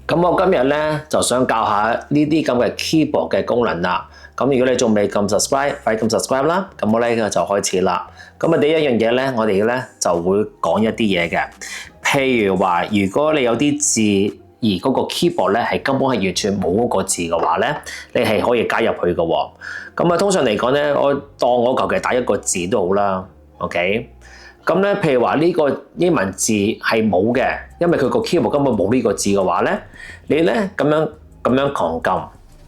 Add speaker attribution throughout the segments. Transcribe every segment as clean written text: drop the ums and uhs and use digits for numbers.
Speaker 1: 咁我今日咧就想教下呢啲咁嘅 keyboard 嘅功能啦。咁如果你仲未撳 subscribe，快撳 subscribe 啦。咁我咧就開始啦。咁啊第一樣嘢咧，我哋咧就會講一啲嘢嘅。譬如話，如果你有啲字而嗰個 keyboard 咧係根本係完全冇嗰個字嘅話咧，你係可以加入去嘅喎。咁啊通常嚟講咧，我當我求其打一個字都好啦。OK。咁咧，譬如話呢個英文字係冇嘅，因為佢個 keyboard 根本冇呢個字嘅話咧，你咧咁樣狂撳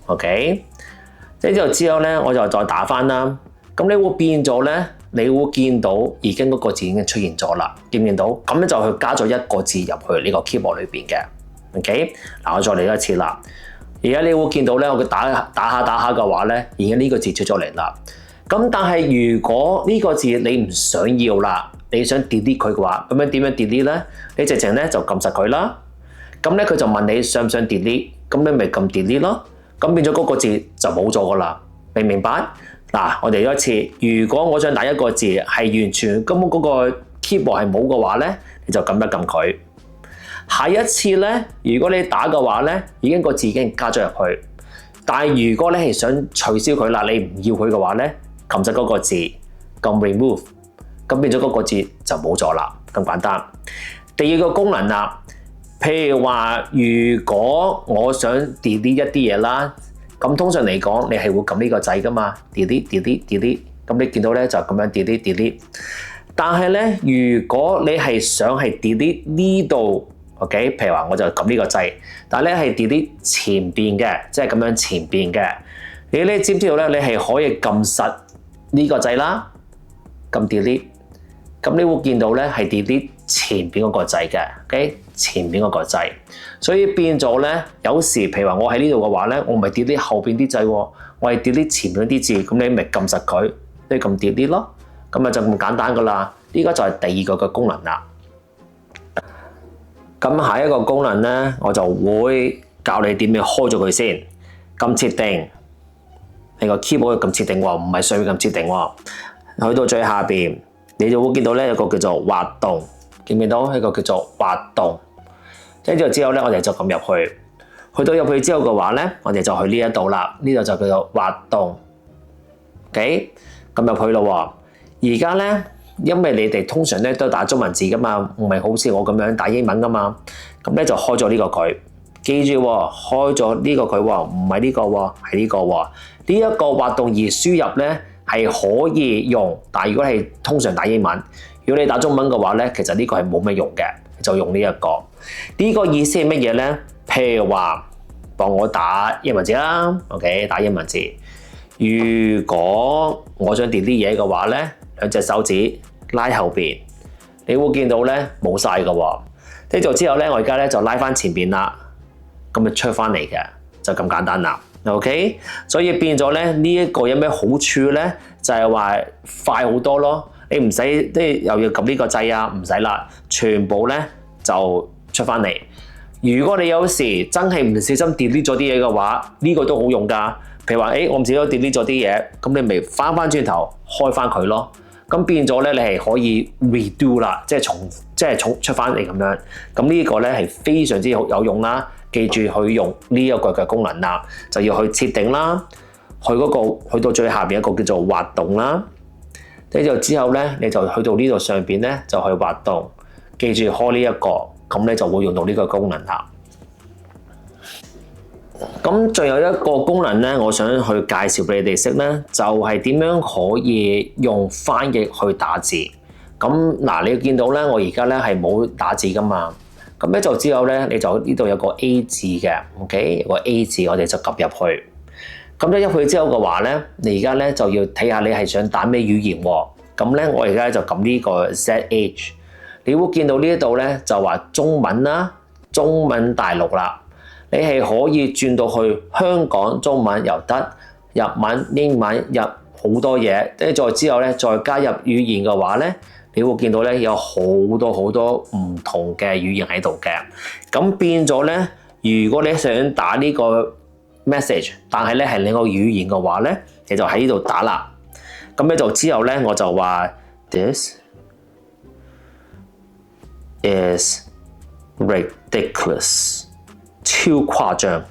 Speaker 1: ，OK？ 之後咧，我就再打翻啦。咁你會變咗咧，你會見到已經嗰個字已經出現咗啦，見唔見到？咁咧就去加咗一個字入去呢個 keyboard 裏邊嘅 ，OK？ 嗱，我再嚟一次啦。而家你會見到咧，我打下嘅話咧，已經呢個字出咗嚟啦。咁但係如果呢個字你唔想要啦，你想 delete 佢嘅話，咁樣點樣 delete 咧？你直情咧就撳實佢啦。咁咧佢就問你想唔想 delete， 咁你咪撳 delete 咯。咁變咗嗰個字就冇咗噶啦，明唔明白？嗱，我哋一次，如果我想打一個字係完全根本嗰個 keyboard 係冇嘅話咧，你就撳一撳佢。下一次咧，如果你打嘅話咧，已經個字已經加咗入去。但係如果你係想取消佢啦，你唔要佢嘅話咧，撳實嗰個字，撳 remove。咁變咗嗰個字就冇咗啦，咁簡單。第二個功能啦，譬如話，如果我想 delete 一啲嘢啦，咁通常嚟講，你係會撳呢個掣噶嘛 ，delete。咁你見到咧就咁樣 delete。但係咧，如果你係想係 delete 呢度 ，OK， 譬如話我就撳呢個掣，但係咧係 delete 前邊嘅，即係咁樣前邊嘅。你知唔知道咧？你係可以撳實呢個掣啦，撳 delete。咁你會見到咧係 delete 前邊嗰個掣嘅 ，OK？ 前邊嗰個掣，所以變咗咧，有時譬如話我喺呢度嘅話咧，我唔係 delete 後邊啲掣喎，我係 delete 前邊啲字，咁你咪撳實佢，你撳 delete 咯，咁啊就咁簡單噶啦。呢個就係第二個嘅功能啦。咁下一個功能咧，我就會教你點樣開咗佢先，撳設定，你個 keyboard 撳設定喎，唔係上面撳設定喎，去到最下邊。你就會見到咧有個叫做滑動，見唔見到？一個叫做滑動，跟住之後咧，我哋就撳入去。去到入去之後嘅話咧，我哋就去呢一度啦。呢度就叫做滑動。OK， 撳入去咯。而家咧，因為你哋通常咧都打中文字噶嘛，唔係好似我咁樣打英文噶嘛。咁咧就開咗呢個佢，記住開咗呢個佢喎，唔係呢個喎，係呢個喎。呢一個滑動而輸入咧，係可以用，但係如果係通常打英文，如果你打中文嘅話咧，其實呢個係冇乜用嘅，就用呢一個。呢個意思係乜嘢咧？譬如話幫我打英文字啦 ，OK， 打英文字。如果我想 delete 嘢嘅話咧，兩隻手指拉後邊，你會見到咧冇晒㗎喎。跟住之後咧，我而家咧就拉翻前邊啦，咁就出翻嚟嘅，就咁簡單啦。OK， 所以變咗咧呢一個有咩好處咧？就係話快好多咯，你唔使即係又要撳呢個掣啊，唔使啦，全部咧就出翻嚟。如果你有時真係唔小心 delete 咗啲嘢嘅話，呢個都好用㗎。譬如話，我唔小心 delete 咗啲嘢，咁你咪翻轉頭開翻佢咯。咁變咗咧，你係可以 redo 啦，即係重出翻嚟咁樣。咁呢個咧係非常之有用啦。記住去用呢一個嘅功能啦，就要去設定啦，去到最下邊一個叫做滑動啦。跟住之後咧，你就去到呢度上邊咧就去滑動。記住開呢一個，咁咧就會用到呢個功能啦。咁仲有一個功能咧，我想去介紹俾你哋識咧，就係點樣可以用翻譯去打字。咁嗱，你見到咧，我而家咧係冇打字噶嘛。咁咧就之後咧，你就呢度有個 A 字嘅 ，OK， 有個 A 字，我哋就撳入去。咁咧入去之後嘅話咧，你而家咧就要睇下你係想打咩語言喎。咁咧我而家就撳呢個 ZH， 你會見到呢一度咧就話中文啦，中文大陸啦。你係可以轉到去香港中文又得，日文、英文入好多嘢。跟住再之後咧，再加入語言嘅話咧。你會見到咧有好多唔同嘅語言喺度嘅，咁變咗咧，如果你想打呢個 message， 但係咧係另一個語言嘅話咧，你就喺呢度打啦。咁咧就之後咧，我就話 This is ridiculous 超誇張。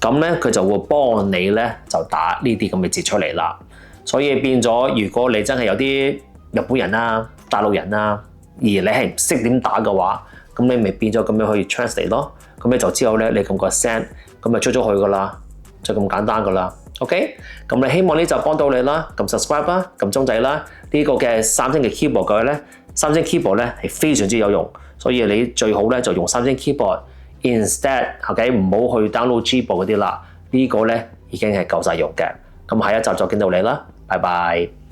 Speaker 1: 咁咧佢就會幫你咧就打呢啲咁嘅字出嚟啦。所以變咗，如果你真係有啲日本人啊、大陸人啊，而你係唔識點打嘅話，咁你咪變咗咁樣去 translate 咯。咁你就之後咧，你撳個 send，咁咪出咗去噶啦，就咁簡單噶啦。OK，咁你希望呢就幫到你啦，撳 subscribe 啦，撳鐘仔啦。呢個嘅三星嘅 keyboard 嘅咧，三星 keyboard 咧係非常之有用，所以你最好咧就用三星 keyboard。Instead，OK，唔好去 download Gboard嗰啲啦，呢個咧已經係夠晒用嘅。咁下一集再見到你啦，拜拜。